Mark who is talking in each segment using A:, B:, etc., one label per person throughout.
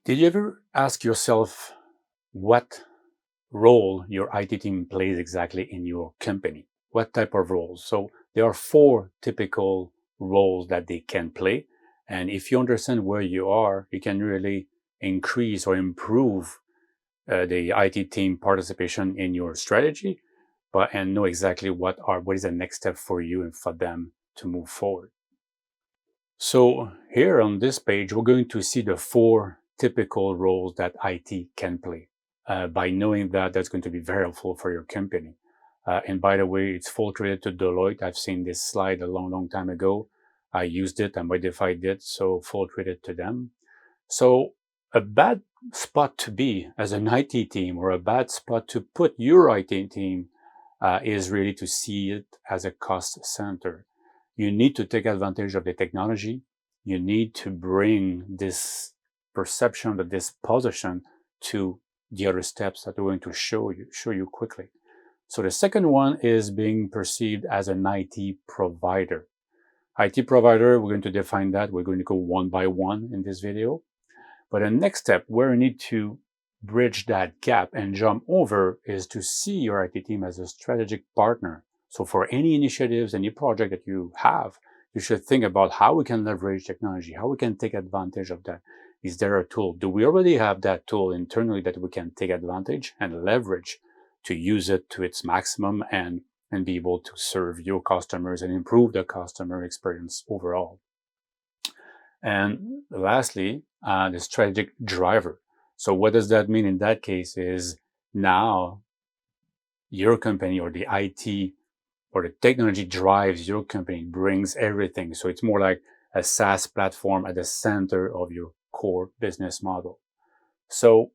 A: Did you ever ask yourself what role your IT team plays exactly in your company? What type of roles? So there are four typical roles that they can play. And if you understand where you are, you can really increase or improve the IT team participation in your strategy, and know exactly what is the next step for you and for them to move forward. So here on this page, we're going to see the four typical roles that IT can play. By knowing that, that's going to be very helpful for your company. And by the way, it's full credit to Deloitte. I've seen this slide a long, long time ago. I used it, I modified it, so full credit to them. So a bad spot to be as an IT team, or a bad spot to put your IT team, is really to see it as a cost center. You need to take advantage of the technology. You need to bring this perception, that this position, to the other steps that we're going to show you quickly. So the second one is being perceived as an IT provider. IT provider, we're going to define that. We're going to go one by one in this video. But the next step where you need to bridge that gap and jump over is to see your IT team as a strategic partner. So for any initiatives, any project that you have, you should think about how we can leverage technology, how we can take advantage of that. Is there a tool? Do we already have that tool internally that we can take advantage and leverage to use it to its maximum and be able to serve your customers and improve the customer experience overall? And lastly, the strategic driver. So what does that mean in that case is now your company, or the IT or the technology drives your company, brings everything. So it's more like a SaaS platform at the center of your core business model. So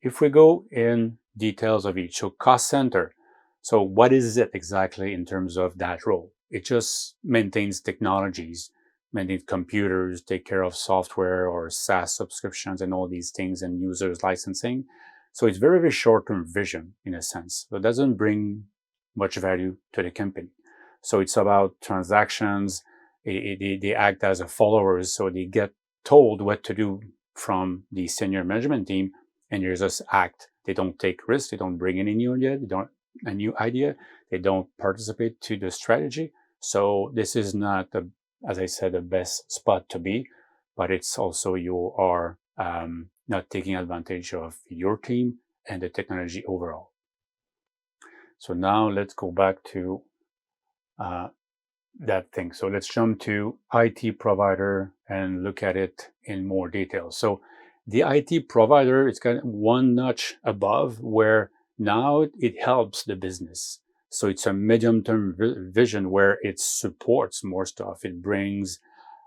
A: if we go in details of each, so cost center. So what is it exactly in terms of that role? It just maintains technologies, maintains computers, take care of software or SaaS subscriptions and all these things, and users licensing. So it's very, very short-term vision in a sense. So it doesn't bring much value to the company. So it's about transactions. They act as a followers, so they get told what to do from the senior management team, and they just act. They don't take risks. They don't bring any new idea. They don't a new idea. They don't participate to the strategy. So this is not, as I said, the best spot to be, but it's also you are not taking advantage of your team and the technology overall. So now let's go back to that thing. So let's jump to IT provider and look at it in more detail. So the IT provider is kind of one notch above, where now it helps the business. So it's a medium-term vision where it supports more stuff. It brings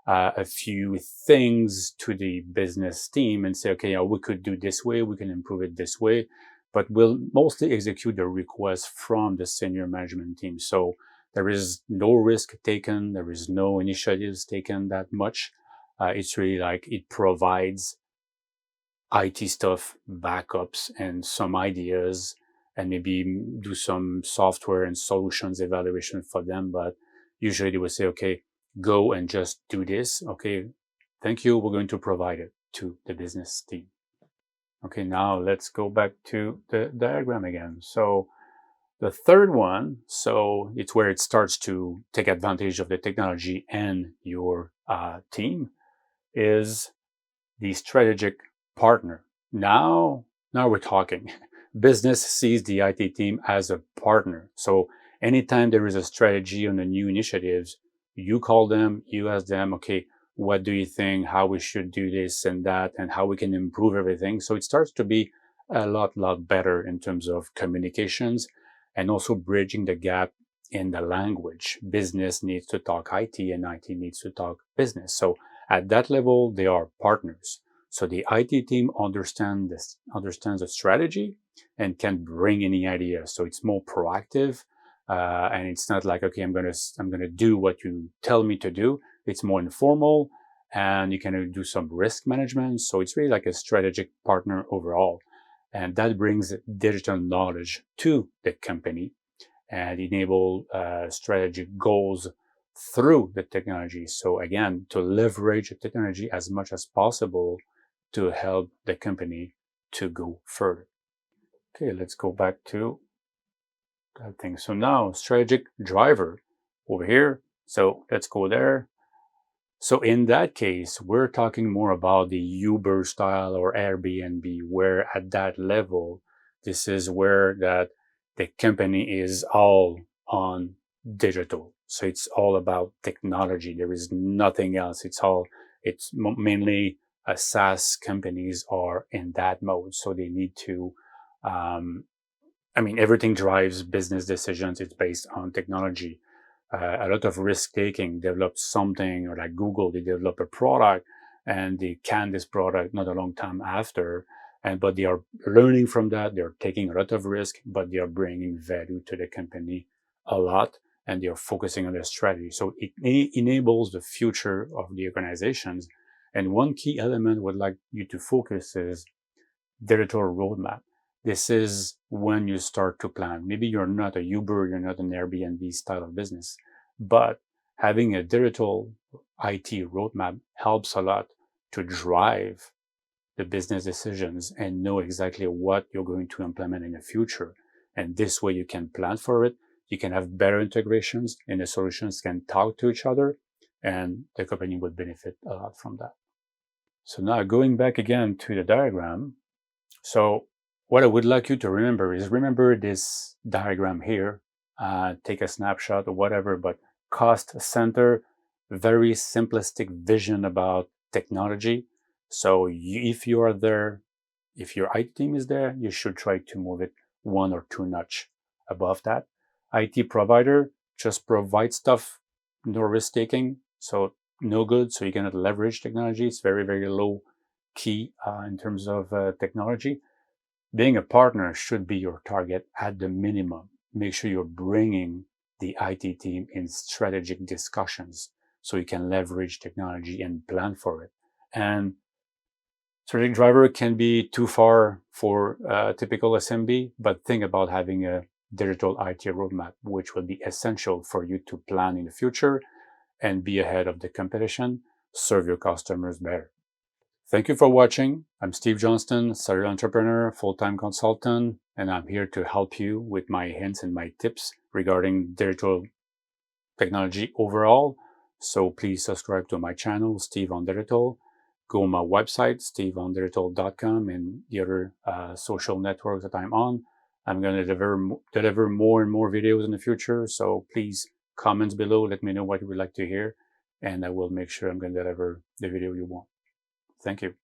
A: a few things to the business team and say, okay, we could do this way, we can improve it this way, but we'll mostly execute the request from the senior management team. So there is no risk taken. There is no initiatives taken that much. It's really like it provides IT stuff, backups, and some ideas, and maybe do some software and solutions evaluation for them. But usually they will say, okay, go and just do this. Okay, thank you. We're going to provide it to the business team. Okay, now let's go back to the diagram again. So the third one, so it's where it starts to take advantage of the technology and your team, is the strategic partner. Now we're talking. Business sees the IT team as a partner. So anytime there is a strategy on the new initiatives, you call them, you ask them, okay, what do you think, how we should do this and that, and how we can improve everything. So it starts to be a lot better in terms of communications, and also bridging the gap in the language. Business needs to talk IT and IT needs to talk business. So at that level, they are partners. So the IT team understands the strategy and can bring any idea. So it's more proactive, and it's not like, okay, I'm gonna do what you tell me to do. It's more informal, and you can do some risk management. So it's really like a strategic partner overall, and that brings digital knowledge to the company and enable strategic goals through the technology. So again, to leverage the technology as much as possible to help the company to go further. Okay, let's go back to that thing. So now strategic driver over here. So let's go there. So in that case, we're talking more about the Uber style or Airbnb, where at that level, this is where that the company is all on digital. So it's all about technology. There is nothing else. It's mainly SaaS companies are in that mode. So they need to, everything drives business decisions. It's based on technology. A lot of risk taking, develop something, or like Google, they develop a product and they can this product not a long time after. But they are learning from that. They're taking a lot of risk, but they are bringing value to the company a lot, and they are focusing on their strategy. So it enables the future of the organizations. And one key element would like you to focus is digital roadmap. This is when you start to plan. Maybe you're not a Uber, you're not an Airbnb style of business, but having a digital IT roadmap helps a lot to drive the business decisions and know exactly what you're going to implement in the future. And this way you can plan for it. You can have better integrations and the solutions can talk to each other, and the company would benefit a lot from that. So now going back again to the diagram. So what I would like you to remember this diagram here. Take a snapshot or whatever, but cost center, very simplistic vision about technology. So if you are there, if your IT team is there, you should try to move it 1 or 2 notch above that. IT provider, just provide stuff, no risk taking, so no good. So you cannot leverage technology. It's very, very low key in terms of technology. Being a partner should be your target at the minimum. Make sure you're bringing the IT team in strategic discussions so you can leverage technology and plan for it. And strategic driver can be too far for typical SMB, but think about having a digital IT roadmap, which will be essential for you to plan in the future and be ahead of the competition, serve your customers better. Thank you for watching. I'm Steve Johnston, serial entrepreneur, full-time consultant, and I'm here to help you with my hints and my tips regarding digital technology overall. So please subscribe to my channel, Steve on Digital. Go on my website, steveondigital.com, and the other social networks that I'm on. I'm going to deliver more and more videos in the future. So please comment below. Let me know what you would like to hear, and I will make sure I'm going to deliver the video you want. Thank you.